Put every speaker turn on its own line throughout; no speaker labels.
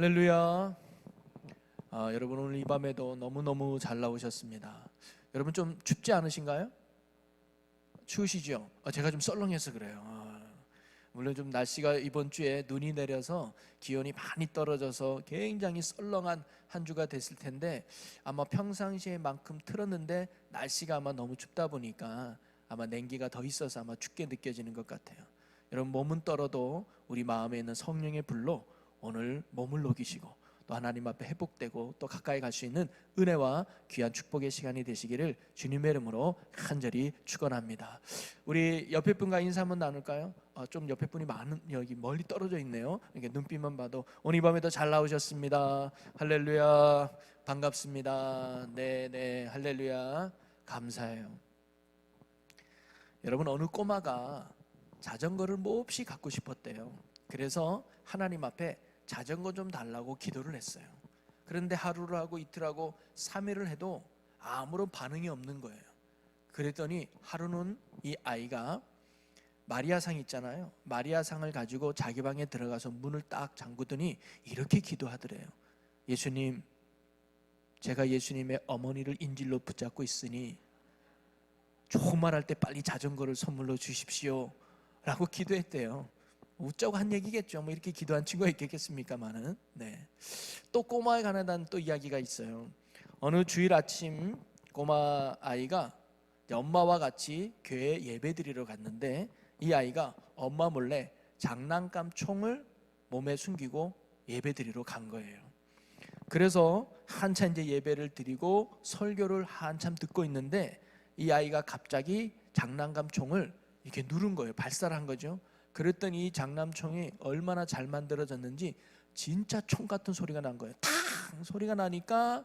할렐루야. 여러분 오늘 이 밤에도 너무너무 잘 나오셨습니다. 여러분 좀 춥지 않으신가요? 추우시죠? 제가 좀 썰렁해서 그래요. 물론 좀 날씨가 이번 주에 눈이 내려서 기온이 많이 떨어져서 굉장히 썰렁한 한 주가 됐을 텐데, 아마 평상시에만큼 틀었는데 날씨가 아마 너무 춥다 보니까 아마 냉기가 더 있어서 아마 춥게 느껴지는 것 같아요. 여러분 몸은 떨어도 우리 마음에 있는 성령의 불로 오늘 몸을 녹이시고 또 하나님 앞에 회복되고 또 가까이 갈 수 있는 은혜와 귀한 축복의 시간이 되시기를 주님의 이름으로 간절히 축원합니다. 우리 옆에 분과 인사 한번 나눌까요? 좀 옆에 분이 여기 멀리 떨어져 있네요. 이렇게 눈빛만 봐도 오늘 이 밤에도 잘 나오셨습니다. 할렐루야. 반갑습니다. 네, 할렐루야. 감사해요. 여러분, 어느 꼬마가 자전거를 몹시 갖고 싶었대요. 그래서 하나님 앞에 자전거 좀 달라고 기도를 했어요. 그런데 하루를 하고 이틀 하고 3일을 해도 아무런 반응이 없는 거예요. 그랬더니 하루는 이 아이가 마리아상 있잖아요. 마리아상을 가지고 자기 방에 들어가서 문을 딱 잠그더니 이렇게 기도하더래요. 예수님, 제가 예수님의 어머니를 인질로 붙잡고 있으니 조금만 할 때 빨리 자전거를 선물로 주십시오 라고 기도했대요. 웃자고 한 얘기겠죠. 뭐 이렇게 기도한 친구가 있겠습니까만은. 또 꼬마에 관한 또 이야기가 있어요. 어느 주일 아침 꼬마 아이가 엄마와 같이 교회 예배 드리러 갔는데, 이 아이가 엄마 몰래 장난감 총을 몸에 숨기고 예배 드리러 간 거예요. 그래서 한참 이제 예배를 드리고 설교를 한참 듣고 있는데, 이 아이가 갑자기 장난감 총을 이렇게 누른 거예요. 발사를 한 거죠. 그랬더니 이 장난총이 얼마나 잘 만들어졌는지 진짜 총 같은 소리가 난 거예요. 탕 소리가 나니까,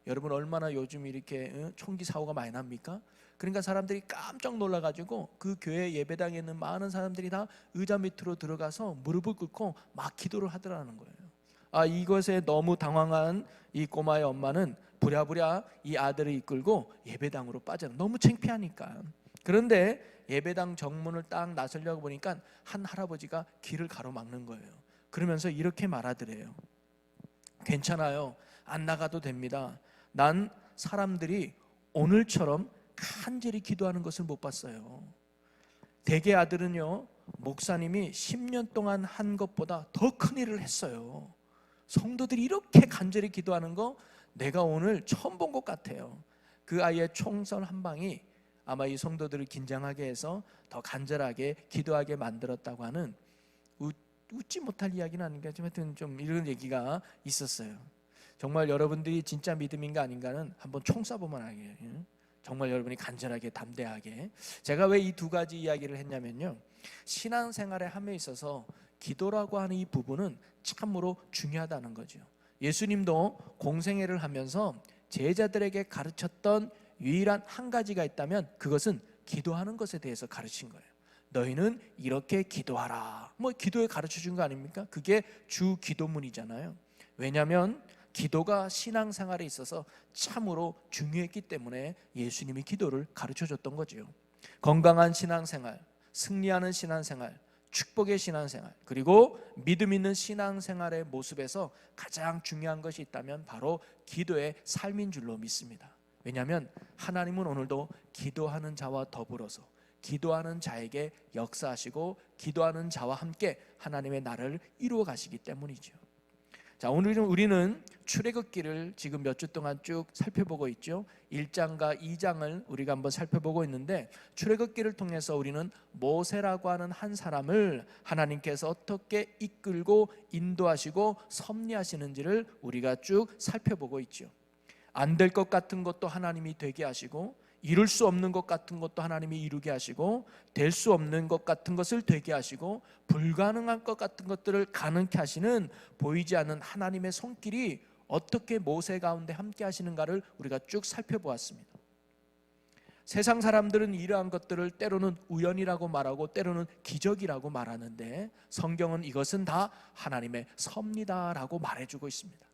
여러분 얼마나 요즘 이렇게 총기 사고가 많이 납니까? 그러니까 사람들이 깜짝 놀라가지고 그 교회 예배당에 있는 많은 사람들이 다 의자 밑으로 들어가서 무릎을 꿇고 막 기도를 하더라는 거예요. 이것에 너무 당황한 이 꼬마의 엄마는 부랴부랴 이 아들을 이끌고 예배당으로 빠져요. 너무 창피하니까. 그런데 예배당 정문을 딱 나서려고 보니까 한 할아버지가 길을 가로막는 거예요. 그러면서 이렇게 말하더래요. 괜찮아요. 안 나가도 됩니다. 난 사람들이 오늘처럼 간절히 기도하는 것을 못 봤어요. 대개 아들은요, 목사님이 10년 동안 한 것보다 더 큰 일을 했어요. 성도들이 이렇게 간절히 기도하는 거 내가 오늘 처음 본 것 같아요. 그 아이의 총선 한 방이 아마 이 성도들을 긴장하게 해서 더 간절하게 기도하게 만들었다고 하는, 웃지 못할 이야기는 아닌가, 하여튼 좀 이런 얘기가 있었어요. 정말 여러분들이 진짜 믿음인가 아닌가는 한번 총 쏴보면 알게요. 정말 여러분이 간절하게 담대하게. 제가 왜 이 두 가지 이야기를 했냐면요, 신앙생활에 함에 있어서 기도라고 하는 이 부분은 참으로 중요하다는 거죠. 예수님도 공생애를 하면서 제자들에게 가르쳤던 유일한 한 가지가 있다면 그것은 기도하는 것에 대해서 가르친 거예요. 너희는 이렇게 기도하라. 뭐 기도에 가르쳐 준 거 아닙니까? 그게 주 기도문이잖아요. 왜냐하면 기도가 신앙생활에 있어서 참으로 중요했기 때문에 예수님이 기도를 가르쳐 줬던 거죠. 건강한 신앙생활, 승리하는 신앙생활, 축복의 신앙생활, 그리고 믿음 있는 신앙생활의 모습에서 가장 중요한 것이 있다면 바로 기도의 삶인 줄로 믿습니다. 왜냐하면 하나님은 오늘도 기도하는 자와 더불어서 기도하는 자에게 역사하시고 기도하는 자와 함께 하나님의 나라를 이루어 가시기 때문이죠. 자, 오늘 우리는 출애굽기를 지금 몇 주 동안 쭉 살펴보고 있죠. 1장과 2장을 우리가 한번 살펴보고 있는데, 출애굽기를 통해서 우리는 모세라고 하는 한 사람을 하나님께서 어떻게 이끌고 인도하시고 섭리하시는지를 우리가 쭉 살펴보고 있죠. 안 될 것 같은 것도 하나님이 되게 하시고, 이룰 수 없는 것 같은 것도 하나님이 이루게 하시고, 될 수 없는 것 같은 것을 되게 하시고, 불가능한 것 같은 것들을 가능케 하시는 보이지 않는 하나님의 손길이 어떻게 모세 가운데 함께 하시는가를 우리가 쭉 살펴보았습니다. 세상 사람들은 이러한 것들을 때로는 우연이라고 말하고 때로는 기적이라고 말하는데, 성경은 이것은 다 하나님의 섭리다라고 말해주고 있습니다.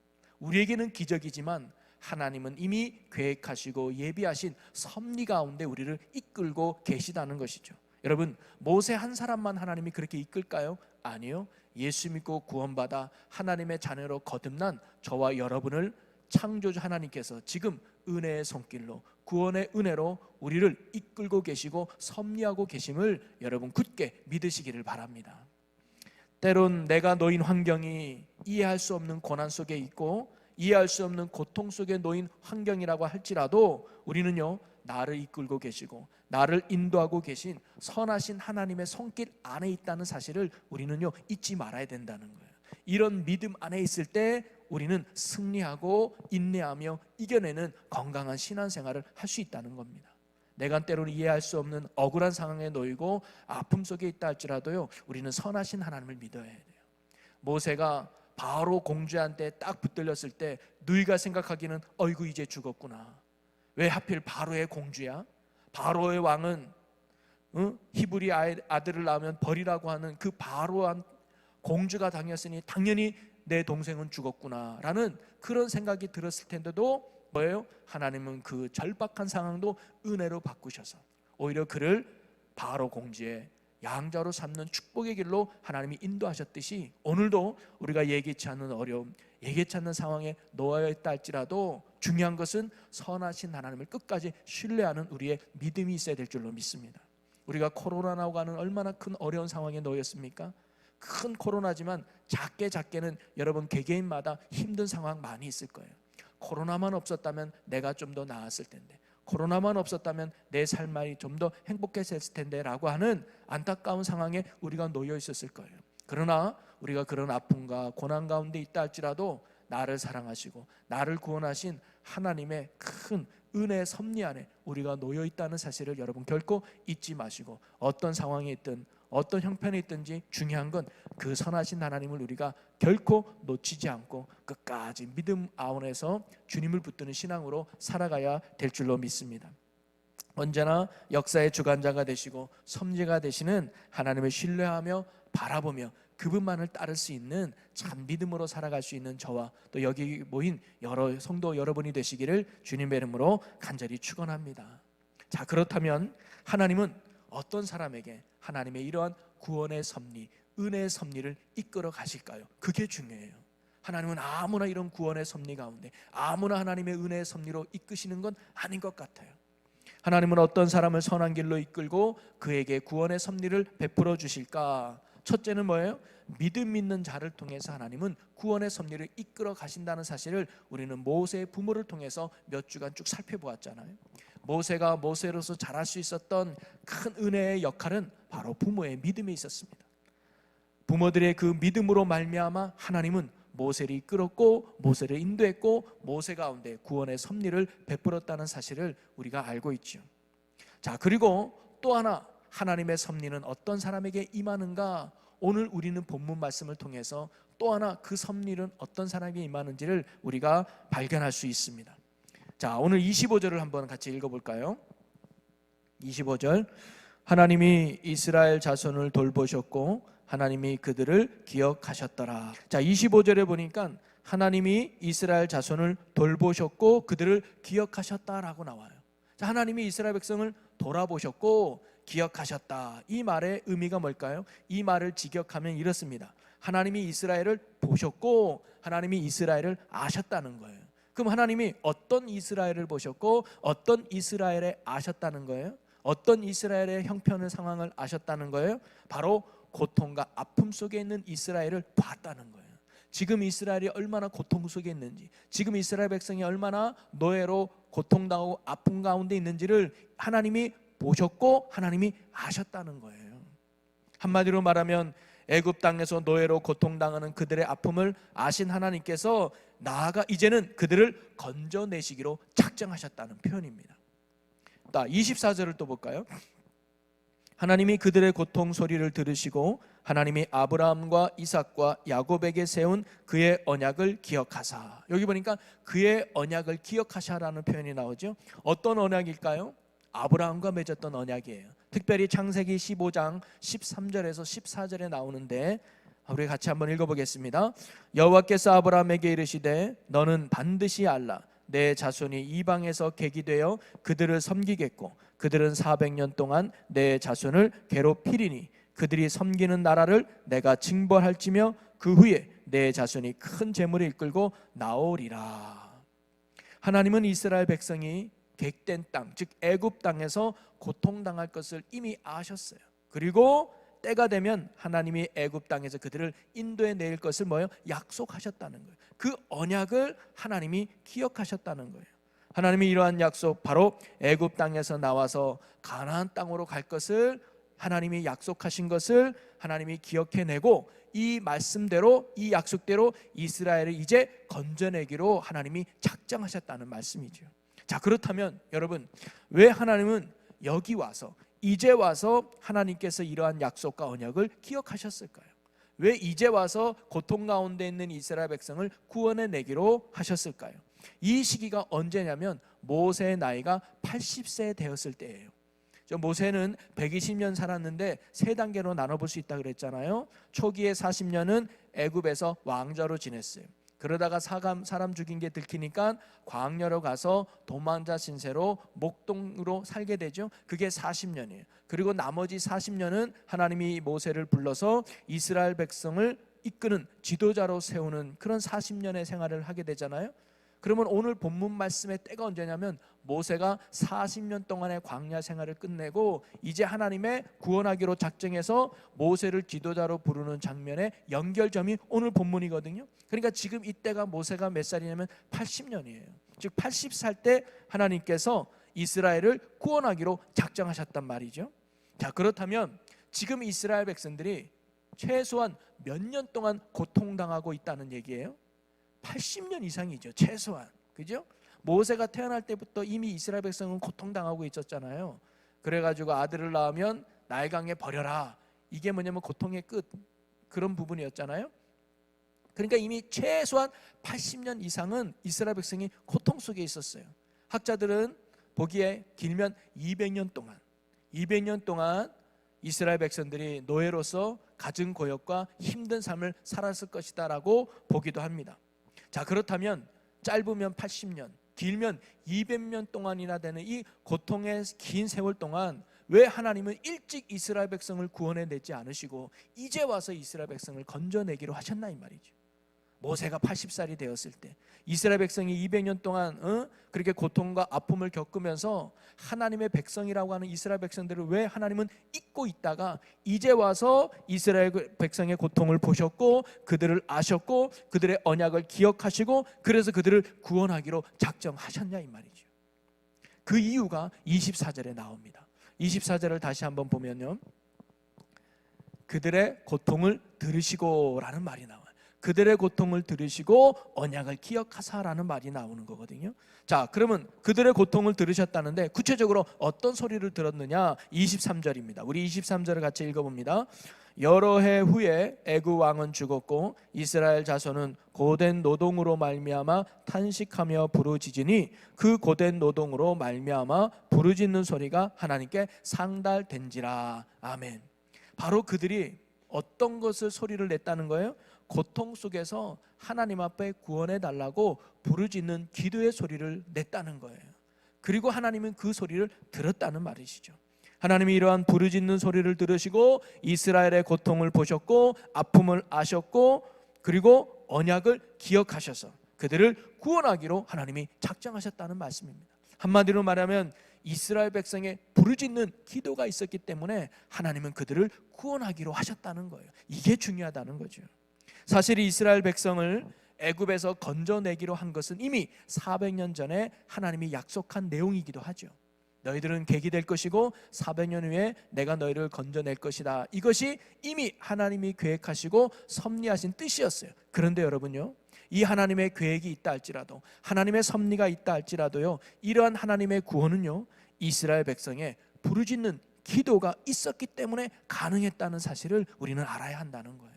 우리에게는 기적이지만 하나님은 이미 계획하시고 예비하신 섭리 가운데 우리를 이끌고 계시다는 것이죠. 여러분, 모세 한 사람만 하나님이 그렇게 이끌까요? 아니요. 예수 믿고 구원받아 하나님의 자녀로 거듭난 저와 여러분을 창조주 하나님께서 지금 은혜의 손길로, 구원의 은혜로 우리를 이끌고 계시고 섭리하고 계심을 여러분 굳게 믿으시기를 바랍니다. 때론 내가 놓인 환경이 이해할 수 없는 고난 속에 있고 이해할 수 없는 고통 속에 놓인 환경이라고 할지라도 우리는요, 나를 이끌고 계시고 나를 인도하고 계신 선하신 하나님의 손길 안에 있다는 사실을 우리는요, 잊지 말아야 된다는 거예요. 이런 믿음 안에 있을 때 우리는 승리하고 인내하며 이겨내는 건강한 신앙생활을 할 수 있다는 겁니다. 내가 때로는 이해할 수 없는 억울한 상황에 놓이고 아픔 속에 있다 할지라도요, 우리는 선하신 하나님을 믿어야 돼요. 모세가 바로 공주한테 딱 붙들렸을 때 누이가 생각하기는 어이구 이제 죽었구나. 왜 하필 바로의 공주야? 바로의 왕은 히브리 아들을 낳으면 벌이라고 하는 그 바로한 공주가 당했으니 당연히 내 동생은 죽었구나 라는 그런 생각이 들었을 텐데도 뭐예요? 하나님은 그 절박한 상황도 은혜로 바꾸셔서 오히려 그를 바로 공주의 양자로 삼는 축복의 길로 하나님이 인도하셨듯이 오늘도 우리가 예기치 않는 어려움, 예기치 않는 상황에 놓여 있다 할지라도 중요한 것은 선하신 하나님을 끝까지 신뢰하는 우리의 믿음이 있어야 될 줄로 믿습니다. 우리가 코로나라고 하는 얼마나 큰 어려운 상황에 놓였습니까? 큰 코로나지만 작게는 여러분 개개인마다 힘든 상황 많이 있을 거예요. 코로나만 없었다면 내가 좀 더 나았을 텐데, 코로나만 없었다면 내 삶이 좀 더 행복했을 텐데 라고 하는 안타까운 상황에 우리가 놓여 있었을 거예요. 그러나 우리가 그런 아픔과 고난 가운데 있다 할지라도 나를 사랑하시고 나를 구원하신 하나님의 큰 은혜의 섭리 안에 우리가 놓여 있다는 사실을 여러분 결코 잊지 마시고, 어떤 상황에 있든 어떤 형편에 있든지 중요한 건 그 선하신 하나님을 우리가 결코 놓치지 않고 끝까지 믿음 안에서 주님을 붙드는 신앙으로 살아가야 될 줄로 믿습니다. 언제나 역사의 주관자가 되시고 섭리가 되시는 하나님을 신뢰하며 바라보며 그분만을 따를 수 있는 참 믿음으로 살아갈 수 있는 저와 또 여기 모인 여러 성도 여러분이 되시기를 주님의 이름으로 간절히 축원합니다. 자, 그렇다면 하나님은 어떤 사람에게 하나님의 이러한 구원의 섭리, 은혜의 섭리를 이끌어 가실까요? 그게 중요해요. 하나님은 아무나 이런 구원의 섭리 가운데 아무나 하나님의 은혜의 섭리로 이끄시는 건 아닌 것 같아요. 하나님은 어떤 사람을 선한 길로 이끌고 그에게 구원의 섭리를 베풀어 주실까? 첫째는 뭐예요? 믿음 있는 자를 통해서 하나님은 구원의 섭리를 이끌어 가신다는 사실을 우리는 모세의 부모를 통해서 몇 주간 쭉 살펴보았잖아요. 모세가 모세로서 잘할 수 있었던 큰 은혜의 역할은 바로 부모의 믿음에 있었습니다. 부모들의 그 믿음으로 말미암아 하나님은 모세를 이끌었고 모세를 인도했고 모세 가운데 구원의 섭리를 베풀었다는 사실을 우리가 알고 있죠. 자, 그리고 또 하나 하나님의 섭리는 어떤 사람에게 임하는가? 오늘 우리는 본문 말씀을 통해서 또 하나 그 섭리는 어떤 사람에게 임하는지를 우리가 발견할 수 있습니다. 자, 오늘 25절을 한번 같이 읽어볼까요? 25절, 하나님이 이스라엘 자손을 돌보셨고 하나님이 그들을 기억하셨더라. 자, 25절에 보니까 하나님이 이스라엘 자손을 돌보셨고 그들을 기억하셨다라고 나와요. 자, 하나님이 이스라엘 백성을 돌아보셨고 기억하셨다. 이 말의 의미가 뭘까요? 이 말을 직역하면 이렇습니다. 하나님이 이스라엘을 보셨고 하나님이 이스라엘을 아셨다는 거예요. 그럼 하나님이 어떤 이스라엘을 보셨고 어떤 이스라엘에 아셨다는 거예요? 어떤 이스라엘의 형편의 상황을 아셨다는 거예요? 바로 고통과 아픔 속에 있는 이스라엘을 봤다는 거예요. 지금 이스라엘이 얼마나 고통 속에 있는지, 지금 이스라엘 백성이 얼마나 노예로 고통당하고 아픔 가운데 있는지를 하나님이 보셨고 하나님이 아셨다는 거예요. 한마디로 말하면 애굽 땅에서 노예로 고통당하는 그들의 아픔을 아신 하나님께서 나아가 이제는 그들을 건져내시기로 작정하셨다는 표현입니다. 24절을 또 볼까요? 하나님이 그들의 고통 소리를 들으시고 하나님이 아브라함과 이삭과 야곱에게 세운 그의 언약을 기억하사. 여기 보니까 그의 언약을 기억하사라는 표현이 나오죠. 어떤 언약일까요? 아브라함과 맺었던 언약이에요. 특별히 창세기 15장 13절에서 14절에 나오는데 우리 같이 한번 읽어보겠습니다. 여호와께서 아브라함에게 이르시되 너는 반드시 알라 내 자손이 이방에서 객이 되어 그들을 섬기겠고 그들은 400년 동안 내 자손을 괴롭히리니 그들이 섬기는 나라를 내가 징벌할지며 그 후에 내 자손이 큰 재물을 이끌고 나오리라. 하나님은 이스라엘 백성이 객된 땅, 즉 애굽 땅에서 고통당할 것을 이미 아셨어요. 그리고 때가 되면 하나님이 애굽 땅에서 그들을 인도해 낼 것을 약속하셨다는 거예요. 그 언약을 하나님이 기억하셨다는 거예요. 하나님이 이러한 약속, 바로 애굽 땅에서 나와서 가나안 땅으로 갈 것을 하나님이 약속하신 것을 하나님이 기억해내고 이 말씀대로, 이 약속대로 이스라엘을 이제 건져내기로 하나님이 작정하셨다는 말씀이죠. 자, 그렇다면 여러분, 왜 하나님은 여기 와서, 이제 와서 하나님께서 이러한 약속과 언약을 기억하셨을까요? 왜 이제 와서 고통 가운데 있는 이스라엘 백성을 구원해내기로 하셨을까요? 이 시기가 언제냐면 모세의 나이가 80세 되었을 때예요. 모세는 120년 살았는데 세 단계로 나눠볼 수 있다고 그랬잖아요. 초기에 40년은 애굽에서 왕자로 지냈어요. 그러다가 사람 죽인 게 들키니까 광야로 가서 도망자 신세로 목동으로 살게 되죠. 그게 40년이에요. 그리고 나머지 40년은 하나님이 모세를 불러서 이스라엘 백성을 이끄는 지도자로 세우는 그런 40년의 생활을 하게 되잖아요. 그러면 오늘 본문 말씀의 때가 언제냐면 모세가 40년 동안의 광야 생활을 끝내고 이제 하나님의 구원하기로 작정해서 모세를 지도자로 부르는 장면의 연결점이 오늘 본문이거든요. 그러니까 지금 이때가 모세가 몇 살이냐면 80년이에요. 즉 80살 때 하나님께서 이스라엘을 구원하기로 작정하셨단 말이죠. 자, 그렇다면 지금 이스라엘 백성들이 최소한 몇 년 동안 고통당하고 있다는 얘기예요? 80년 이상이죠. 최소한. 그죠? 모세가 태어날 때부터 이미 이스라엘 백성은 고통당하고 있었잖아요. 그래가지고 아들을 낳으면 나일강에 버려라. 이게 뭐냐면 고통의 끝, 그런 부분이었잖아요. 그러니까 이미 최소한 80년 이상은 이스라엘 백성이 고통 속에 있었어요. 학자들은 보기에 길면 200년 동안 이스라엘 백성들이 노예로서 갖은 고역과 힘든 삶을 살았을 것이다 라고 보기도 합니다. 자, 그렇다면 짧으면 80년, 길면 200년 동안이나 되는 이 고통의 긴 세월 동안 왜 하나님은 일찍 이스라엘 백성을 구원해내지 않으시고 이제 와서 이스라엘 백성을 건져내기로 하셨나 이 말이죠. 모세가 80살이 되었을 때 이스라엘 백성이 200년 동안 그렇게 고통과 아픔을 겪으면서 하나님의 백성이라고 하는 이스라엘 백성들을 왜 하나님은 잊고 있다가 이제 와서 이스라엘 백성의 고통을 보셨고 그들을 아셨고 그들의 언약을 기억하시고 그래서 그들을 구원하기로 작정하셨냐 이 말이죠. 그 이유가 24절에 나옵니다. 24절을 다시 한번 보면요, 그들의 고통을 들으시고 라는 말이 나와요. 그들의 고통을 들으시고 언약을 기억하사라는 말이 나오는 거거든요. 자, 그러면 그들의 고통을 들으셨다는데 구체적으로 어떤 소리를 들었느냐? 23절입니다. 우리 23절을 같이 읽어봅니다. 여러 해 후에 애굽 왕은 죽었고 이스라엘 자손은 고된 노동으로 말미암아 탄식하며 부르짖으니 그 고된 노동으로 말미암아 부르짖는 소리가 하나님께 상달된지라. 아멘. 바로 그들이 어떤 것을 소리를 냈다는 거예요? 고통 속에서 하나님 앞에 구원해 달라고 부르짖는 기도의 소리를 냈다는 거예요. 그리고 하나님은 그 소리를 들었다는 말이시죠. 하나님이 이러한 부르짖는 소리를 들으시고 이스라엘의 고통을 보셨고 아픔을 아셨고 그리고 언약을 기억하셔서 그들을 구원하기로 하나님이 작정하셨다는 말씀입니다. 한마디로 말하면 이스라엘 백성의 부르짖는 기도가 있었기 때문에 하나님은 그들을 구원하기로 하셨다는 거예요. 이게 중요하다는 거죠. 사실 이스라엘 백성을 애굽에서 건져내기로 한 것은 이미 400년 전에 하나님이 약속한 내용이기도 하죠. 너희들은 객이 될 것이고 400년 후에 내가 너희를 건져낼 것이다. 이것이 이미 하나님이 계획하시고 섭리하신 뜻이었어요. 그런데 여러분요, 이 하나님의 계획이 있다 할지라도 하나님의 섭리가 있다 할지라도요, 이러한 하나님의 구원은요 이스라엘 백성의 부르짖는 기도가 있었기 때문에 가능했다는 사실을 우리는 알아야 한다는 거예요.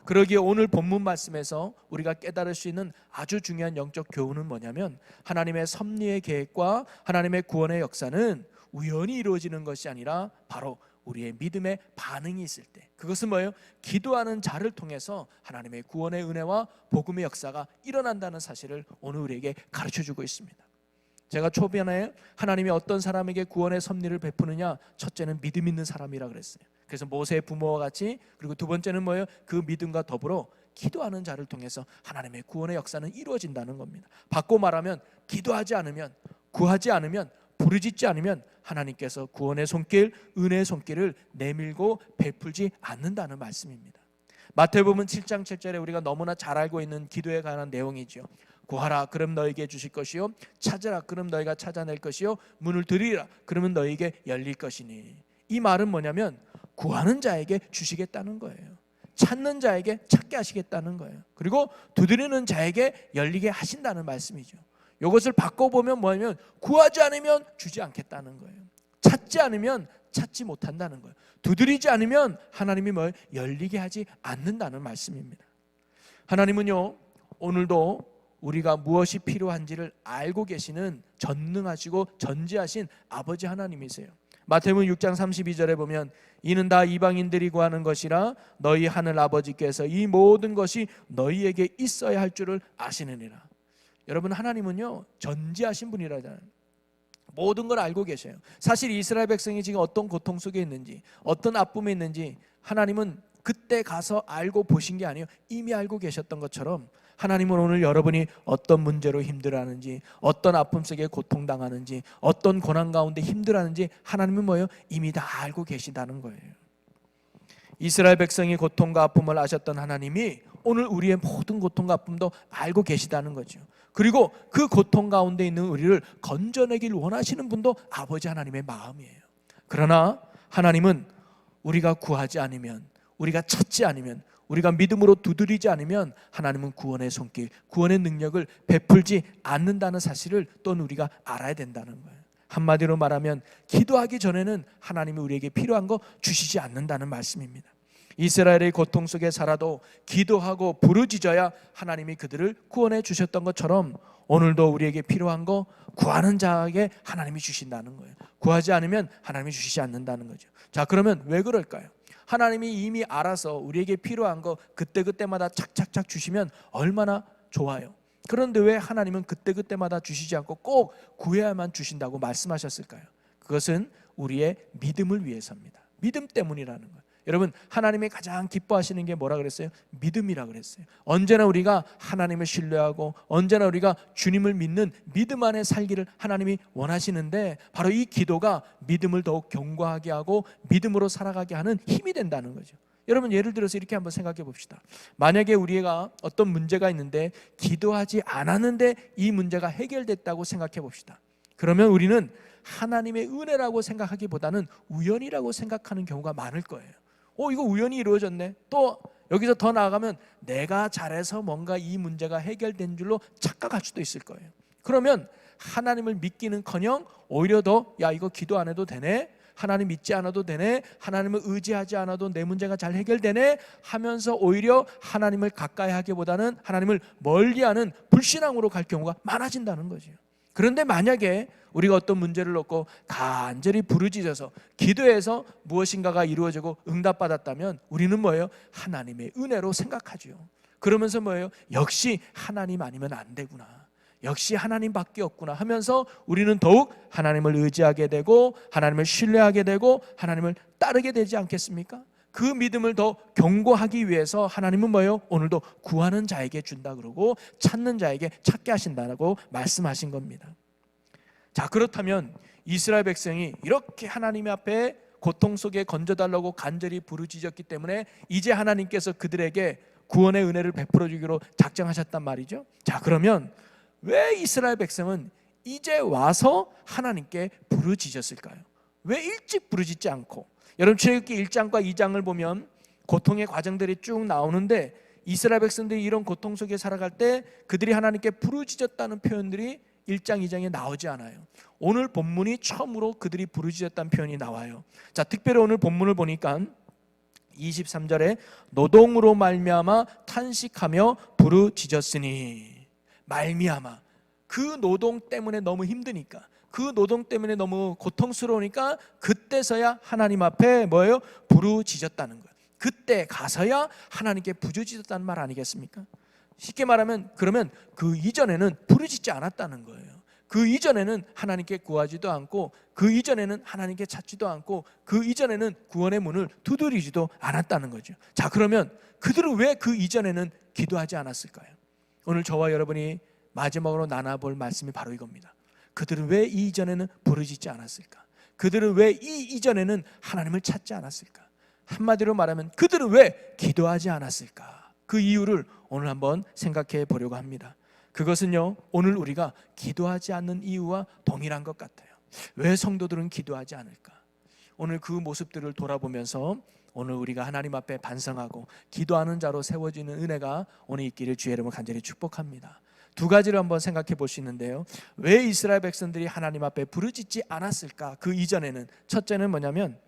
그러기에 오늘 본문 말씀에서 우리가 깨달을 수 있는 아주 중요한 영적 교훈은 뭐냐면 하나님의 섭리의 계획과 하나님의 구원의 역사는 우연히 이루어지는 것이 아니라 바로 우리의 믿음의 반응이 있을 때, 그것은 뭐예요? 기도하는 자를 통해서 하나님의 구원의 은혜와 복음의 역사가 일어난다는 사실을 오늘 우리에게 가르쳐주고 있습니다. 제가 초반에 하나님이 어떤 사람에게 구원의 섭리를 베푸느냐, 첫째는 믿음 있는 사람이라 그랬어요. 그래서 모세의 부모와 같이, 그리고 두 번째는 뭐예요? 그 믿음과 더불어 기도하는 자를 통해서 하나님의 구원의 역사는 이루어진다는 겁니다. 바꿔 말하면 기도하지 않으면, 구하지 않으면, 부르짖지 않으면 하나님께서 구원의 손길, 은혜의 손길을 내밀고 베풀지 않는다는 말씀입니다. 마태복음 7장 7절에 우리가 너무나 잘 알고 있는 기도에 관한 내용이죠. 구하라 그럼 너에게 주실 것이요, 찾으라 그럼 너희가 찾아낼 것이요, 문을 두드리라 그러면 너에게 열릴 것이니. 이 말은 뭐냐면 구하는 자에게 주시겠다는 거예요. 찾는 자에게 찾게 하시겠다는 거예요. 그리고 두드리는 자에게 열리게 하신다는 말씀이죠. 이것을 바꿔보면 뭐냐면 구하지 않으면 주지 않겠다는 거예요. 찾지 않으면 찾지 못한다는 거예요. 두드리지 않으면 하나님이 뭘 열리게 하지 않는다는 말씀입니다. 하나님은요, 오늘도 우리가 무엇이 필요한지를 알고 계시는 전능하시고 전지하신 아버지 하나님이세요. 마태복음 6장 32절에 보면 이는 다 이방인들이 구하는 것이라 너희 하늘 아버지께서 이 모든 것이 너희에게 있어야 할 줄을 아시느니라. 여러분, 하나님은요 전지하신 분이라잖아요. 모든 걸 알고 계셔요. 사실 이스라엘 백성이 지금 어떤 고통 속에 있는지, 어떤 아픔에 있는지 하나님은 그때 가서 알고 보신 게 아니에요. 이미 알고 계셨던 것처럼 하나님은 오늘 여러분이 어떤 문제로 힘들어하는지, 어떤 아픔 속에 고통당하는지, 어떤 고난 가운데 힘들어하는지 하나님은 뭐예요? 이미 다 알고 계시다는 거예요. 이스라엘 백성이 고통과 아픔을 아셨던 하나님이 오늘 우리의 모든 고통과 아픔도 알고 계시다는 거죠. 그리고 그 고통 가운데 있는 우리를 건져내길 원하시는 분도 아버지 하나님의 마음이에요. 그러나 하나님은 우리가 구하지 않으면, 우리가 찾지 않으면, 우리가 믿음으로 두드리지 않으면 하나님은 구원의 손길, 구원의 능력을 베풀지 않는다는 사실을 또는 우리가 알아야 된다는 거예요. 한마디로 말하면 기도하기 전에는 하나님이 우리에게 필요한 거 주시지 않는다는 말씀입니다. 이스라엘의 고통 속에 살아도 기도하고 부르짖어야 하나님이 그들을 구원해 주셨던 것처럼 오늘도 우리에게 필요한 거 구하는 자에게 하나님이 주신다는 거예요. 구하지 않으면 하나님이 주시지 않는다는 거죠. 자, 그러면 왜 그럴까요? 하나님이 이미 알아서 우리에게 필요한 거 그때그때마다 착착착 주시면 얼마나 좋아요. 그런데 왜 하나님은 그때그때마다 주시지 않고 꼭 구해야만 주신다고 말씀하셨을까요? 그것은 우리의 믿음을 위해서입니다. 믿음 때문이라는 거예요. 여러분, 하나님이 가장 기뻐하시는 게 뭐라 그랬어요? 믿음이라 그랬어요. 언제나 우리가 하나님을 신뢰하고 언제나 우리가 주님을 믿는 믿음 안에 살기를 하나님이 원하시는데 바로 이 기도가 믿음을 더욱 견고하게 하고 믿음으로 살아가게 하는 힘이 된다는 거죠. 여러분, 예를 들어서 이렇게 한번 생각해 봅시다. 만약에 우리가 어떤 문제가 있는데 기도하지 않았는데 이 문제가 해결됐다고 생각해 봅시다. 그러면 우리는 하나님의 은혜라고 생각하기보다는 우연이라고 생각하는 경우가 많을 거예요. 이거 우연히 이루어졌네. 또 여기서 더 나아가면 내가 잘해서 뭔가 이 문제가 해결된 줄로 착각할 수도 있을 거예요. 그러면 하나님을 믿기는커녕 오히려 더 이거 기도 안 해도 되네, 하나님 믿지 않아도 되네, 하나님을 의지하지 않아도 내 문제가 잘 해결되네 하면서 오히려 하나님을 가까이 하기보다는 하나님을 멀리하는 불신앙으로 갈 경우가 많아진다는 거죠. 그런데 만약에 우리가 어떤 문제를 놓고 간절히 부르짖어서 기도해서 무엇인가가 이루어지고 응답받았다면 우리는 뭐예요? 하나님의 은혜로 생각하죠. 그러면서 뭐예요? 역시 하나님 아니면 안 되구나, 역시 하나님밖에 없구나 하면서 우리는 더욱 하나님을 의지하게 되고 하나님을 신뢰하게 되고 하나님을 따르게 되지 않겠습니까? 그 믿음을 더 견고하기 위해서 하나님은 뭐예요? 오늘도 구하는 자에게 준다 그러고 찾는 자에게 찾게 하신다고 말씀하신 겁니다. 자, 그렇다면 이스라엘 백성이 이렇게 하나님 앞에 고통 속에 건져달라고 간절히 부르짖었기 때문에 이제 하나님께서 그들에게 구원의 은혜를 베풀어 주기로 작정하셨단 말이죠. 자, 그러면 왜 이스라엘 백성은 이제 와서 하나님께 부르짖었을까요? 왜 일찍 부르짖지 않고? 여러분, 출애굽기 1장과 2장을 보면 고통의 과정들이 쭉 나오는데 이스라엘 백성들이 이런 고통 속에 살아갈 때 그들이 하나님께 부르짖었다는 표현들이 1장, 2장에 나오지 않아요. 오늘 본문이 처음으로 그들이 부르짖었다는 표현이 나와요. 자, 특별히 오늘 본문을 보니까 23절에 노동으로 말미암아 탄식하며 부르짖었으니, 말미암아, 그 노동 때문에 너무 힘드니까, 그 노동 때문에 너무 고통스러우니까 그때서야 하나님 앞에 뭐예요? 부르짖었다는 거예요. 그때 가서야 하나님께 부르짖었다는 말 아니겠습니까? 쉽게 말하면 그러면 그 이전에는 부르짖지 않았다는 거예요. 그 이전에는 하나님께 구하지도 않고, 그 이전에는 하나님께 찾지도 않고, 그 이전에는 구원의 문을 두드리지도 않았다는 거죠. 자, 그러면 그들은 왜 그 이전에는 기도하지 않았을까요? 오늘 저와 여러분이 마지막으로 나눠볼 말씀이 바로 이겁니다. 그들은 왜 이 이전에는 부르짖지 않았을까? 그들은 왜 이 이전에는 하나님을 찾지 않았을까? 한마디로 말하면 그들은 왜 기도하지 않았을까? 그 이유를 오늘 한번 생각해 보려고 합니다. 그것은요, 오늘 우리가 기도하지 않는 이유와 동일한 것 같아요. 왜 성도들은 기도하지 않을까? 오늘 그 모습들을 돌아보면서 오늘 우리가 하나님 앞에 반성하고 기도하는 자로 세워지는 은혜가 오늘 있기를 주의 이름으로 간절히 축복합니다. 두 가지를 한번 생각해 볼 수 있는데요. 왜 이스라엘 백성들이 하나님 앞에 부르짖지 않았을까? 그 이전에는 첫째는 뭐냐면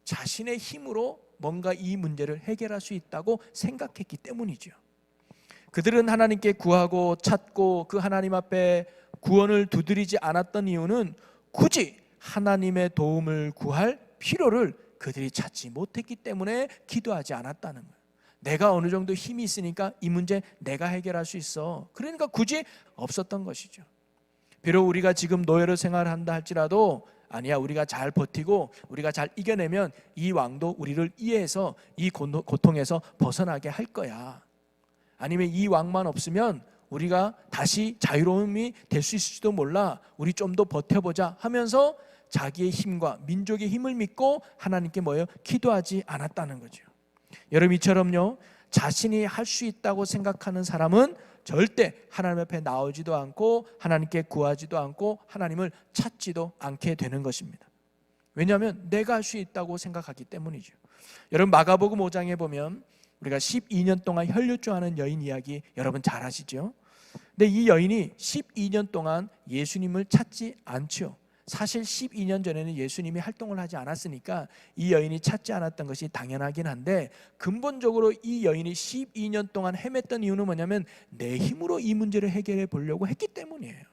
자신의 힘으로 뭔가 이 문제를 해결할 수 있다고 생각했기 때문이죠. 그들은 하나님께 구하고 찾고 그 하나님 앞에 구원을 두드리지 않았던 이유는 굳이 하나님의 도움을 구할 필요를 그들이 찾지 못했기 때문에 기도하지 않았다는 거예요. 내가 어느 정도 힘이 있으니까 이 문제 내가 해결할 수 있어. 그러니까 굳이 없었던 것이죠. 비록 우리가 지금 노예로 생활한다 할지라도 아니야, 우리가 잘 버티고 우리가 잘 이겨내면 이 왕도 우리를 이해해서 이 고통에서 벗어나게 할 거야. 아니면 이 왕만 없으면 우리가 다시 자유로움이 될 수 있을지도 몰라. 우리 좀 더 버텨보자 하면서 자기의 힘과 민족의 힘을 믿고 하나님께 뭐예요? 기도하지 않았다는 거죠. 여러분, 이처럼요, 자신이 할 수 있다고 생각하는 사람은 절대 하나님 앞에 나오지도 않고 하나님께 구하지도 않고 하나님을 찾지도 않게 되는 것입니다. 왜냐하면 내가 할 수 있다고 생각하기 때문이죠. 여러분, 마가복음 5장에 보면 우리가 12년 동안 혈류증하는 여인 이야기 여러분 잘 아시죠? 근데 이 여인이 12년 동안 예수님을 찾지 않죠. 사실 12년 전에는 예수님이 활동을 하지 않았으니까 이 여인이 찾지 않았던 것이 당연하긴 한데, 근본적으로 이 여인이 12년 동안 헤맸던 이유는 뭐냐면 내 힘으로 이 문제를 해결해 보려고 했기 때문이에요.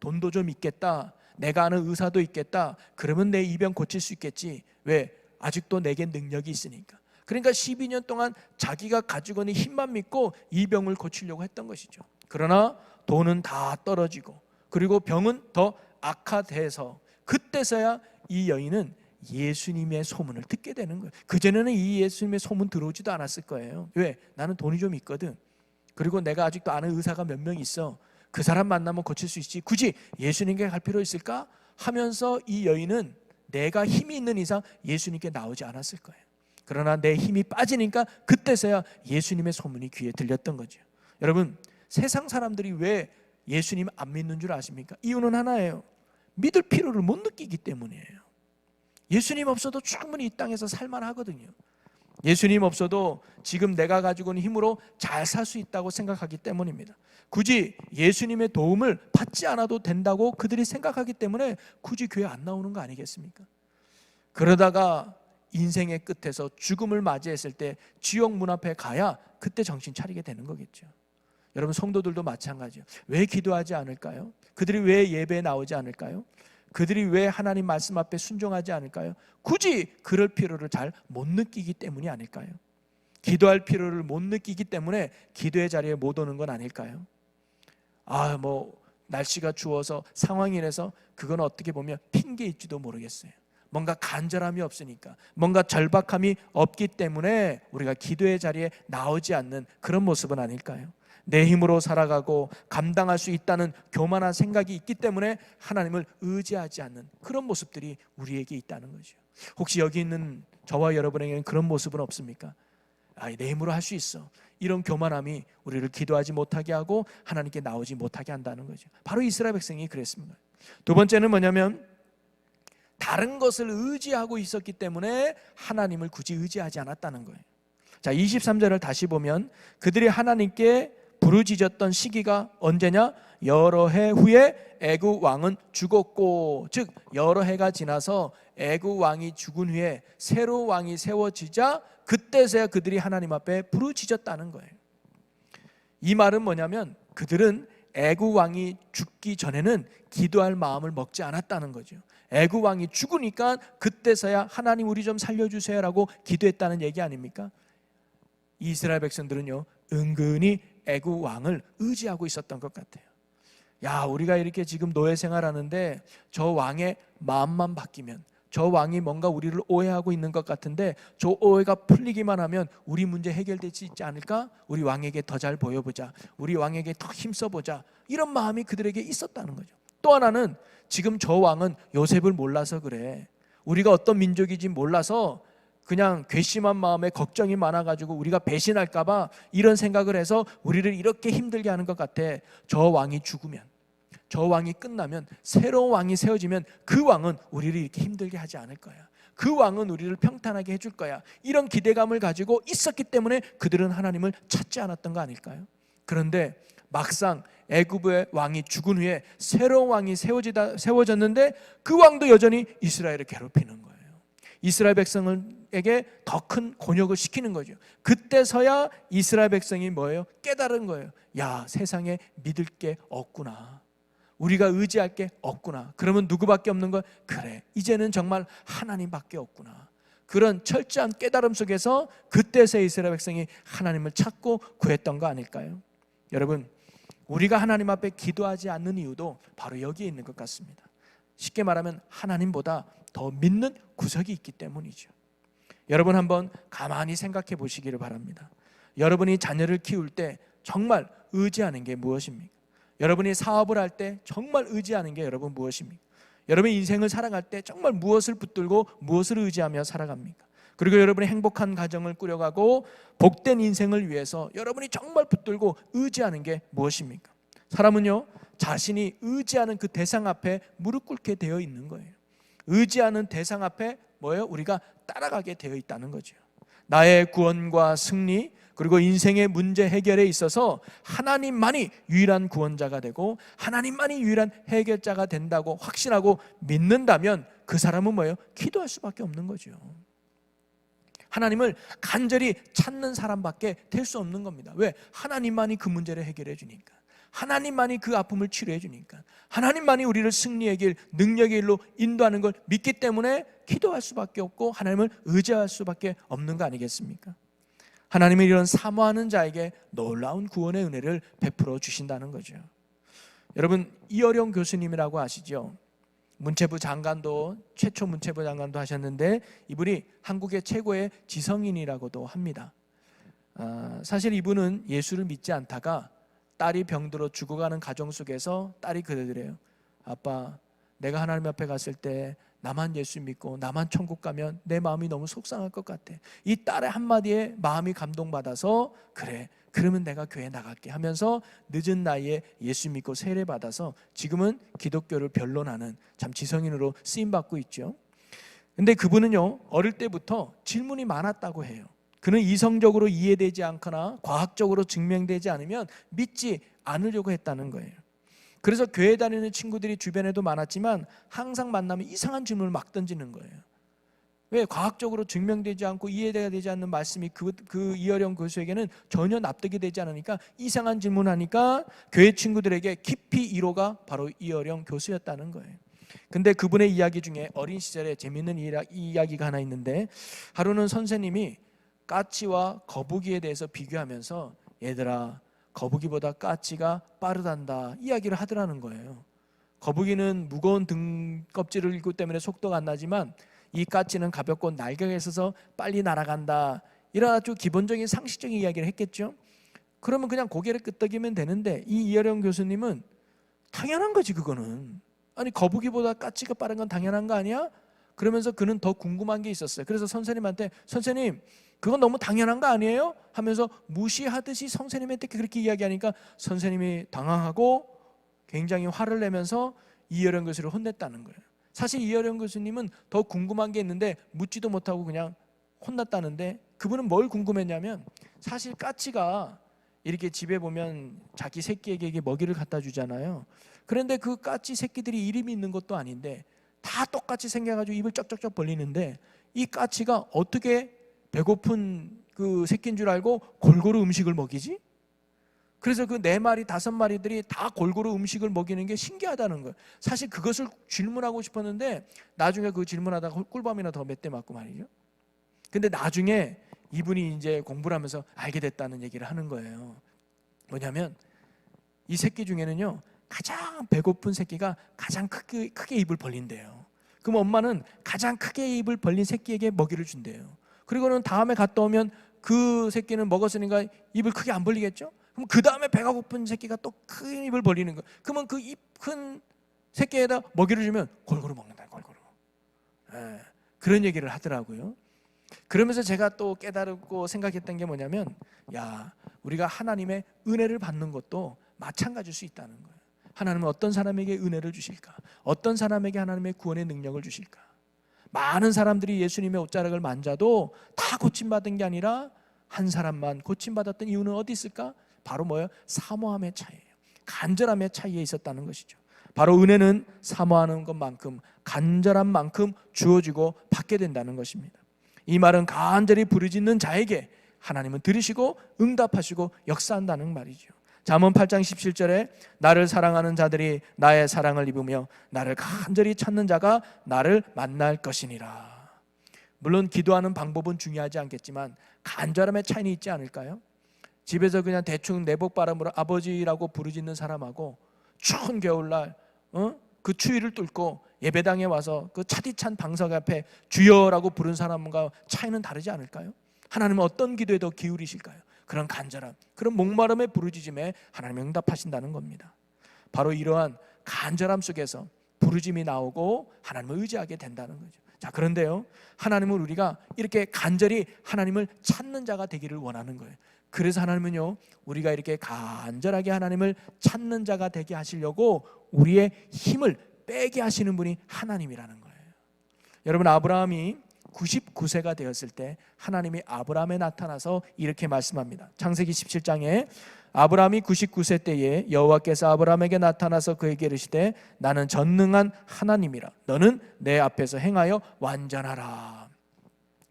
돈도 좀 있겠다, 내가 아는 의사도 있겠다, 그러면 내 이 병 고칠 수 있겠지. 왜? 아직도 내게 능력이 있으니까. 그러니까 12년 동안 자기가 가지고 있는 힘만 믿고 이 병을 고치려고 했던 것이죠. 그러나 돈은 다 떨어지고 그리고 병은 더 악화돼서 그때서야 이 여인은 예수님의 소문을 듣게 되는 거예요. 그전에는 이 예수님의 소문 들어오지도 않았을 거예요. 왜? 나는 돈이 좀 있거든. 그리고 내가 아직도 아는 의사가 몇 명 있어. 그 사람 만나면 고칠 수 있지. 굳이 예수님께 갈 필요 있을까? 하면서 이 여인은 내가 힘이 있는 이상 예수님께 나오지 않았을 거예요. 그러나 내 힘이 빠지니까 그때서야 예수님의 소문이 귀에 들렸던 거죠. 여러분, 세상 사람들이 왜 예수님 안 믿는 줄 아십니까? 이유는 하나예요. 믿을 필요를 못 느끼기 때문이에요. 예수님 없어도 충분히 이 땅에서 살만하거든요. 예수님 없어도 지금 내가 가지고 있는 힘으로 잘 살 수 있다고 생각하기 때문입니다. 굳이 예수님의 도움을 받지 않아도 된다고 그들이 생각하기 때문에 굳이 교회 안 나오는 거 아니겠습니까? 그러다가 인생의 끝에서 죽음을 맞이했을 때 지옥 문 앞에 가야 그때 정신 차리게 되는 거겠죠. 여러분, 성도들도 마찬가지예요. 왜 기도하지 않을까요? 그들이 왜 예배에 나오지 않을까요? 그들이 왜 하나님 말씀 앞에 순종하지 않을까요? 굳이 그럴 필요를 잘 못 느끼기 때문이 아닐까요? 기도할 필요를 못 느끼기 때문에 기도의 자리에 못 오는 건 아닐까요? 날씨가 추워서 상황이 이래서 그건 어떻게 보면 핑계일지도 모르겠어요. 뭔가 간절함이 없으니까, 뭔가 절박함이 없기 때문에 우리가 기도의 자리에 나오지 않는 그런 모습은 아닐까요? 내 힘으로 살아가고 감당할 수 있다는 교만한 생각이 있기 때문에 하나님을 의지하지 않는 그런 모습들이 우리에게 있다는 거죠. 혹시 여기 있는 저와 여러분에게는 그런 모습은 없습니까? 내 힘으로 할 수 있어. 이런 교만함이 우리를 기도하지 못하게 하고 하나님께 나오지 못하게 한다는 거죠. 바로 이스라엘 백성이 그랬습니다. 두 번째는 뭐냐면 다른 것을 의지하고 있었기 때문에 하나님을 굳이 의지하지 않았다는 거예요. 자, 23절을 다시 보면 그들이 하나님께 부르짖었던 시기가 언제냐? 여러 해 후에 애굽 왕은 죽었고, 즉 여러 해가 지나서 애굽 왕이 죽은 후에 새로 왕이 세워지자 그때서야 그들이 하나님 앞에 부르짖었다는 거예요. 이 말은 뭐냐면 그들은 애굽 왕이 죽기 전에는 기도할 마음을 먹지 않았다는 거죠. 애굽 왕이 죽으니까 그때서야 하나님 우리 좀 살려주세요라고 기도했다는 얘기 아닙니까? 이스라엘 백성들은요, 은근히 애굽 왕을 의지하고 있었던 것 같아요. 야, 우리가 이렇게 지금 노예 생활하는데 저 왕의 마음만 바뀌면, 저 왕이 뭔가 우리를 오해하고 있는 것 같은데 저 오해가 풀리기만 하면 우리 문제 해결될 수 있지 않을까? 우리 왕에게 더 잘 보여보자, 우리 왕에게 더 힘써보자, 이런 마음이 그들에게 있었다는 거죠. 또 하나는 지금 저 왕은 요셉을 몰라서 그래, 우리가 어떤 민족인지 몰라서 그냥 괘씸한 마음에 걱정이 많아가지고 우리가 배신할까 봐 이런 생각을 해서 우리를 이렇게 힘들게 하는 것 같아. 저 왕이 죽으면, 저 왕이 끝나면, 새로운 왕이 세워지면 그 왕은 우리를 이렇게 힘들게 하지 않을 거야, 그 왕은 우리를 평탄하게 해줄 거야, 이런 기대감을 가지고 있었기 때문에 그들은 하나님을 찾지 않았던 거 아닐까요? 그런데 막상 애굽의 왕이 죽은 후에 새로운 왕이 세워졌는데 그 왕도 여전히 이스라엘을 괴롭히는 거예요. 이스라엘 백성에게 더 큰 곤욕을 시키는 거죠. 그때서야 이스라엘 백성이 뭐예요? 깨달은 거예요. 야, 세상에 믿을 게 없구나, 우리가 의지할 게 없구나. 그러면 누구밖에 없는 거야? 그래, 이제는 정말 하나님밖에 없구나. 그런 철저한 깨달음 속에서 그때서야 이스라엘 백성이 하나님을 찾고 구했던 거 아닐까요? 여러분, 우리가 하나님 앞에 기도하지 않는 이유도 바로 여기에 있는 것 같습니다. 쉽게 말하면 하나님보다 더 믿는 구석이 있기 때문이죠. 여러분, 한번 가만히 생각해 보시기를 바랍니다. 여러분이 자녀를 키울 때 정말 의지하는 게 무엇입니까? 여러분이 사업을 할 때 정말 의지하는 게 여러분 무엇입니까? 여러분의 인생을 살아갈 때 정말 무엇을 붙들고 무엇을 의지하며 살아갑니까? 그리고 여러분이 행복한 가정을 꾸려가고 복된 인생을 위해서 여러분이 정말 붙들고 의지하는 게 무엇입니까? 사람은요, 자신이 의지하는 그 대상 앞에 무릎 꿇게 되어 있는 거예요. 의지하는 대상 앞에 뭐예요? 우리가 따라가게 되어 있다는 거죠. 나의 구원과 승리, 그리고 인생의 문제 해결에 있어서 하나님만이 유일한 구원자가 되고 하나님만이 유일한 해결자가 된다고 확신하고 믿는다면 그 사람은 뭐예요? 기도할 수밖에 없는 거죠. 하나님을 간절히 찾는 사람밖에 될 수 없는 겁니다. 왜? 하나님만이 그 문제를 해결해 주니까, 하나님만이 그 아픔을 치료해 주니까, 하나님만이 우리를 승리의 길, 능력의 길로 인도하는 걸 믿기 때문에 기도할 수밖에 없고 하나님을 의지할 수밖에 없는 거 아니겠습니까? 하나님은 이런 사모하는 자에게 놀라운 구원의 은혜를 베풀어 주신다는 거죠. 여러분, 이어령 교수님이라고 아시죠? 문체부 장관도, 최초 문체부 장관도 하셨는데 이분이 한국의 최고의 지성인이라고도 합니다. 사실 이분은 예수를 믿지 않다가 딸이 병들어 죽어가는 가정 속에서 딸이 그러더래요. 아빠, 내가 하나님 앞에 갔을 때 나만 예수 믿고 나만 천국 가면 내 마음이 너무 속상할 것 같아. 이 딸의 한마디에 마음이 감동받아서 그래, 그러면 내가 교회 나갈게 하면서 늦은 나이에 예수 믿고 세례 받아서 지금은 기독교를 변론하는 참 지성인으로 쓰임받고 있죠. 근데 그분은요, 어릴 때부터 질문이 많았다고 해요. 그는 이성적으로 이해되지 않거나 과학적으로 증명되지 않으면 믿지 않으려고 했다는 거예요. 그래서 교회 다니는 친구들이 주변에도 많았지만 항상 만나면 이상한 질문을 막 던지는 거예요. 왜? 과학적으로 증명되지 않고 이해가 되지 않는 말씀이 그 이어령 교수에게는 전혀 납득이 되지 않으니까 이상한 질문하니까 교회 친구들에게 깊이 이로가 바로 이어령 교수였다는 거예요. 근데 그분의 이야기 중에 어린 시절에 재밌는 이야기가 하나 있는데, 하루는 선생님이 까치와 거북이에 대해서 비교하면서 얘들아, 거북이보다 까치가 빠르단다 이야기를 하더라는 거예요. 거북이는 무거운 등 껍질을 입기 때문에 속도가 안 나지만 이 까치는 가볍고 날개가 있어서 빨리 날아간다, 이런 아주 기본적인 상식적인 이야기를 했겠죠. 그러면 그냥 고개를 끄덕이면 되는데 이 이어령 교수님은 당연한 거지 그거는. 아니, 거북이보다 까치가 빠른 건 당연한 거 아니야? 그러면서 그는 더 궁금한 게 있었어요. 그래서 선생님한테 선생님, 그건 너무 당연한 거 아니에요? 하면서 무시하듯이 선생님한테 그렇게 이야기하니까 선생님이 당황하고 굉장히 화를 내면서 이어령 교수를 혼냈다는 거예요. 사실 이어령 교수님은 더 궁금한 게 있는데 묻지도 못하고 그냥 혼났다는데, 그분은 뭘 궁금했냐면, 사실 까치가 이렇게 집에 보면 자기 새끼에게 먹이를 갖다 주잖아요. 그런데 그 까치 새끼들이 이름이 있는 것도 아닌데 다 똑같이 생겨가지고 입을 쩍쩍쩍 벌리는데 이 까치가 어떻게 배고픈 그 새끼인 줄 알고 골고루 음식을 먹이지? 그래서 그 4마리 5마리들이 다 골고루 음식을 먹이는 게 신기하다는 거예요. 사실 그것을 질문하고 싶었는데 나중에 그 질문하다가 꿀밤이나 더 몇 대 맞고 말이죠. 근데 나중에 이분이 이제 공부를 하면서 알게 됐다는 얘기를 하는 거예요. 뭐냐면 이 새끼 중에는요, 가장 배고픈 새끼가 가장 크게 입을 벌린대요. 그럼 엄마는 가장 크게 입을 벌린 새끼에게 먹이를 준대요. 그리고는 다음에 갔다 오면 그 새끼는 먹었으니까 입을 크게 안 벌리겠죠? 그럼 그 다음에 배가 고픈 새끼가 또 큰 입을 벌리는 거예요. 그러면 그 입 큰 새끼에다 먹이를 주면 골고루 먹는다, 골고루. 그런 얘기를 하더라고요. 그러면서 제가 또 깨달고 생각했던 게 뭐냐면, 야, 우리가 하나님의 은혜를 받는 것도 마찬가지일 수 있다는 거예요. 하나님은 어떤 사람에게 은혜를 주실까? 어떤 사람에게 하나님의 구원의 능력을 주실까? 많은 사람들이 예수님의 옷자락을 만져도 다 고침받은 게 아니라 한 사람만 고침받았던 이유는 어디 있을까? 바로 뭐예요? 사모함의 차이예요. 간절함의 차이에 있었다는 것이죠. 바로 은혜는 사모하는 것만큼, 간절한 만큼 주어지고 받게 된다는 것입니다. 이 말은 간절히 부르짖는 자에게 하나님은 들으시고 응답하시고 역사한다는 말이죠. 잠언 8장 17절에 나를 사랑하는 자들이 나의 사랑을 입으며 나를 간절히 찾는 자가 나를 만날 것이니라. 물론 기도하는 방법은 중요하지 않겠지만 간절함의 차이는 있지 않을까요? 집에서 그냥 대충 내복바람으로 아버지라고 부르짖는 사람하고 추운 겨울날 그 추위를 뚫고 예배당에 와서 그 차디찬 방석 앞에 주여라고 부른 사람과 차이는 다르지 않을까요? 하나님은 어떤 기도에 더 기울이실까요? 그런 간절함, 그런 목마름의 부르짖음에 하나님이 응답하신다는 겁니다. 바로 이러한 간절함 속에서 부르짖음이 나오고 하나님을 의지하게 된다는 거죠. 자, 그런데요, 하나님은 우리가 이렇게 간절히 하나님을 찾는 자가 되기를 원하는 거예요. 그래서 하나님은요, 우리가 이렇게 간절하게 하나님을 찾는 자가 되게 하시려고 우리의 힘을 빼게 하시는 분이 하나님이라는 거예요. 여러분, 아브라함이 99세가 되었을 때 하나님이 아브라함에 나타나서 이렇게 말씀합니다. 창세기 17장에 아브라함이 99세 때에 여호와께서 아브라함에게 나타나서 그에게 이르시되 나는 전능한 하나님이라 너는 내 앞에서 행하여 완전하라.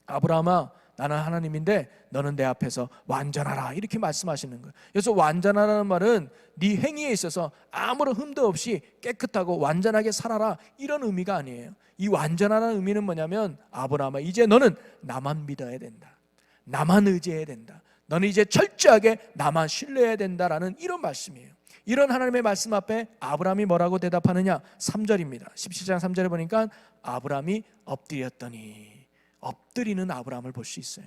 아브라함아, 나는 하나님인데 너는 내 앞에서 완전하라, 이렇게 말씀하시는 거예요. 그래서 완전하라는 말은 네 행위에 있어서 아무런 흠도 없이 깨끗하고 완전하게 살아라, 이런 의미가 아니에요. 이 완전하라는 의미는 뭐냐면, 아브라함아, 이제 너는 나만 믿어야 된다, 나만 의지해야 된다, 너는 이제 철저하게 나만 신뢰해야 된다라는 이런 말씀이에요. 이런 하나님의 말씀 앞에 아브라함이 뭐라고 대답하느냐? 3절입니다. 17장 3절에 보니까 아브라함이 엎드렸더니, 엎드리는 아브라함을 볼 수 있어요.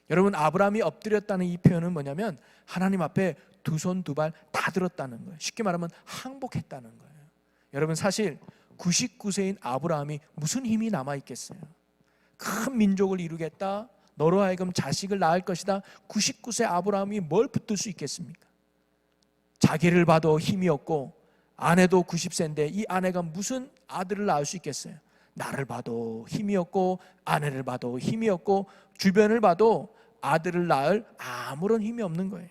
여러분, 아브라함이 엎드렸다는 이 표현은 뭐냐면 하나님 앞에 두 손 두 발 다 들었다는 거예요. 쉽게 말하면 항복했다는 거예요. 여러분, 사실 99세인 아브라함이 무슨 힘이 남아있겠어요? 큰 민족을 이루겠다, 너로 하여금 자식을 낳을 것이다. 99세 아브라함이 뭘 붙들 수 있겠습니까? 자기를 봐도 힘이 없고 아내도 90세인데 이 아내가 무슨 아들을 낳을 수 있겠어요? 나를 봐도 힘이 없고 아내를 봐도 힘이 없고 주변을 봐도 아들을 낳을 아무런 힘이 없는 거예요.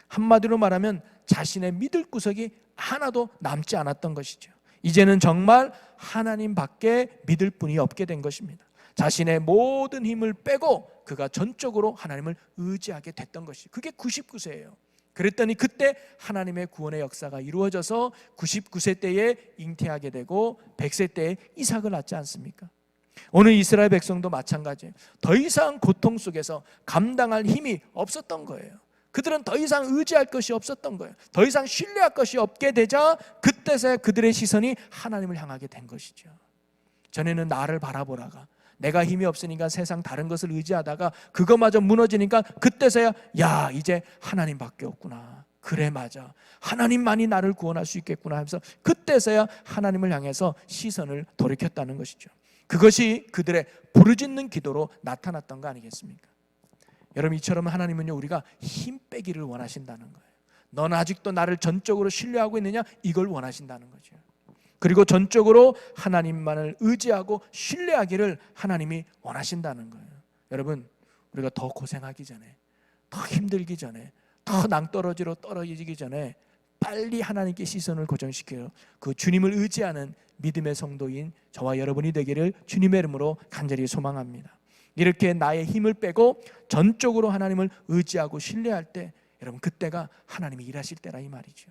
한마디로 말하면 자신의 믿을 구석이 하나도 남지 않았던 것이죠. 이제는 정말 하나님밖에 믿을 분이 없게 된 것입니다. 자신의 모든 힘을 빼고 그가 전적으로 하나님을 의지하게 됐던 것이, 그게 99세예요. 그랬더니 그때 하나님의 구원의 역사가 이루어져서 99세 때에 잉태하게 되고 100세 때에 이삭을 낳지 않습니까? 오늘 이스라엘 백성도 마찬가지예요. 더 이상 고통 속에서 감당할 힘이 없었던 거예요. 그들은 더 이상 의지할 것이 없었던 거예요. 더 이상 신뢰할 것이 없게 되자 그때서야 그들의 시선이 하나님을 향하게 된 것이죠. 전에는 나를 바라보라가, 내가 힘이 없으니까 세상 다른 것을 의지하다가 그거마저 무너지니까 그때서야 야, 이제 하나님밖에 없구나, 그래 맞아, 하나님만이 나를 구원할 수 있겠구나 하면서 그때서야 하나님을 향해서 시선을 돌이켰다는 것이죠. 그것이 그들의 부르짖는 기도로 나타났던 거 아니겠습니까? 여러분, 이처럼 하나님은요, 우리가 힘 빼기를 원하신다는 거예요. 넌 아직도 나를 전적으로 신뢰하고 있느냐, 이걸 원하신다는 거죠. 그리고 전적으로 하나님만을 의지하고 신뢰하기를 하나님이 원하신다는 거예요. 여러분, 우리가 더 고생하기 전에, 더 힘들기 전에, 더 낭떠러지로 떨어지기 전에 빨리 하나님께 시선을 고정시켜요. 그 주님을 의지하는 믿음의 성도인 저와 여러분이 되기를 주님의 이름으로 간절히 소망합니다. 이렇게 나의 힘을 빼고 전적으로 하나님을 의지하고 신뢰할 때, 여러분, 그때가 하나님이 일하실 때라 이 말이죠.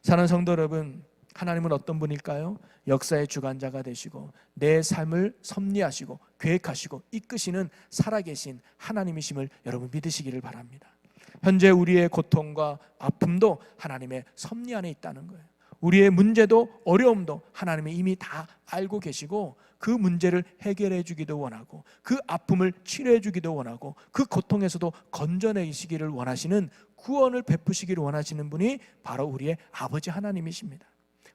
사랑하는 성도 여러분, 하나님은 어떤 분일까요? 역사의 주관자가 되시고 내 삶을 섭리하시고 계획하시고 이끄시는 살아계신 하나님이심을 여러분 믿으시기를 바랍니다. 현재 우리의 고통과 아픔도 하나님의 섭리 안에 있다는 거예요. 우리의 문제도 어려움도 하나님이 이미 다 알고 계시고 그 문제를 해결해 주기도 원하고 그 아픔을 치료해 주기도 원하고 그 고통에서도 건져내시기를 원하시는, 구원을 베푸시기를 원하시는 분이 바로 우리의 아버지 하나님이십니다.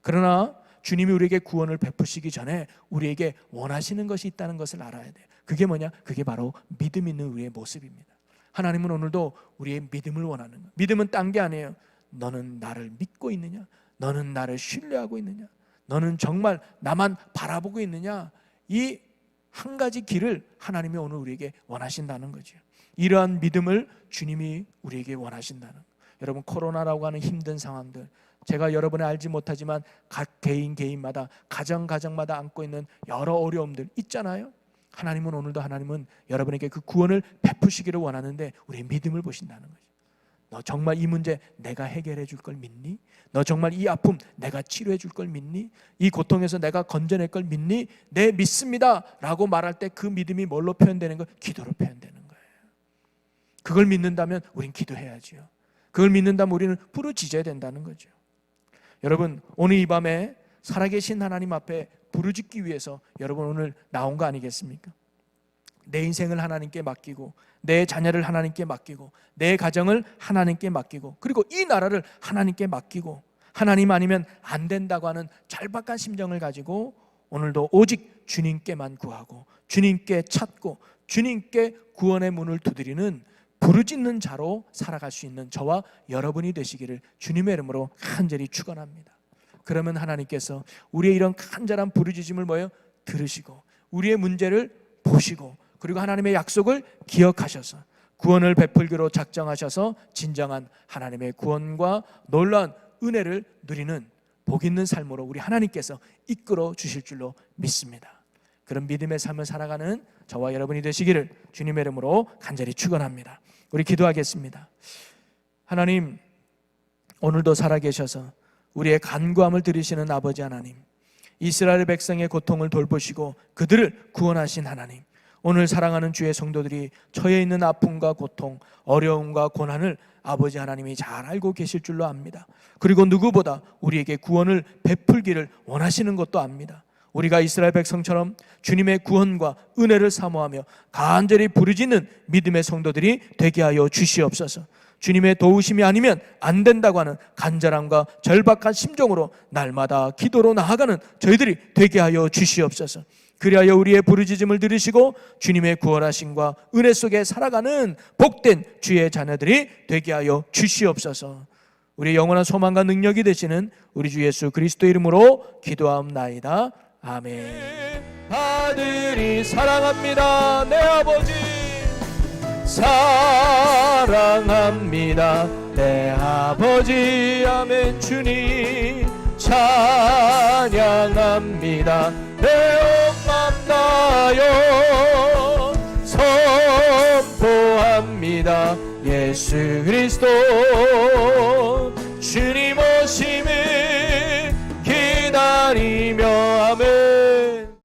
그러나 주님이 우리에게 구원을 베푸시기 전에 우리에게 원하시는 것이 있다는 것을 알아야 돼요. 그게 뭐냐? 그게 바로 믿음 있는 우리의 모습입니다. 하나님은 오늘도 우리의 믿음을 원하는 거예요. 믿음은 딴 게 아니에요. 너는 나를 믿고 있느냐? 너는 나를 신뢰하고 있느냐? 너는 정말 나만 바라보고 있느냐? 이 한 가지 길을 하나님이 오늘 우리에게 원하신다는 거죠. 이러한 믿음을 주님이 우리에게 원하신다는 거예요. 여러분, 코로나라고 하는 힘든 상황들, 제가 여러분이 알지 못하지만 각 개인마다 가정마다 안고 있는 여러 어려움들 있잖아요. 하나님은 오늘도 하나님은 여러분에게 그 구원을 베푸시기를 원하는데 우리의 믿음을 보신다는 거죠. 너 정말 이 문제 내가 해결해 줄 걸 믿니? 너 정말 이 아픔 내가 치료해 줄 걸 믿니? 이 고통에서 내가 건져낼 걸 믿니? 네, 믿습니다 라고 말할 때 그 믿음이 뭘로 표현되는 거예요? 기도로 표현되는 거예요. 그걸 믿는다면 우린 기도해야지요. 그걸 믿는다면 우리는 부르짖어야 된다는 거죠. 여러분, 오늘 이 밤에 살아계신 하나님 앞에 부르짖기 위해서 여러분 오늘 나온 거 아니겠습니까? 내 인생을 하나님께 맡기고 내 자녀를 하나님께 맡기고 내 가정을 하나님께 맡기고 그리고 이 나라를 하나님께 맡기고 하나님 아니면 안 된다고 하는 절박한 심정을 가지고 오늘도 오직 주님께만 구하고 주님께 찾고 주님께 구원의 문을 두드리는 부르짖는 자로 살아갈 수 있는 저와 여러분이 되시기를 주님의 이름으로 간절히 축원합니다. 그러면 하나님께서 우리의 이런 간절한 부르짖음을 들으시고 우리의 문제를 보시고 그리고 하나님의 약속을 기억하셔서 구원을 베풀기로 작정하셔서 진정한 하나님의 구원과 놀라운 은혜를 누리는 복 있는 삶으로 우리 하나님께서 이끌어 주실 줄로 믿습니다. 그런 믿음의 삶을 살아가는 저와 여러분이 되시기를 주님의 이름으로 간절히 축원합니다. 우리 기도하겠습니다. 하나님, 오늘도 살아계셔서 우리의 간구함을 들으시는 아버지 하나님, 이스라엘 백성의 고통을 돌보시고 그들을 구원하신 하나님, 오늘 사랑하는 주의 성도들이 처해 있는 아픔과 고통, 어려움과 고난을 아버지 하나님이 잘 알고 계실 줄로 압니다. 그리고 누구보다 우리에게 구원을 베풀기를 원하시는 것도 압니다. 우리가 이스라엘 백성처럼 주님의 구원과 은혜를 사모하며 간절히 부르짖는 믿음의 성도들이 되게 하여 주시옵소서. 주님의 도우심이 아니면 안 된다고 하는 간절함과 절박한 심정으로 날마다 기도로 나아가는 저희들이 되게 하여 주시옵소서. 그리하여 우리의 부르짖음을 들으시고 주님의 구원하심과 은혜 속에 살아가는 복된 주의 자녀들이 되게 하여 주시옵소서. 우리의 영원한 소망과 능력이 되시는 우리 주 예수 그리스도 이름으로 기도하옵나이다. 아멘. 아들이 사랑합니다. 내 아버지 사랑합니다. 내 아버지. 아멘. 주님 찬양합니다. 내 만나요 선포합니다. 예수 그리스도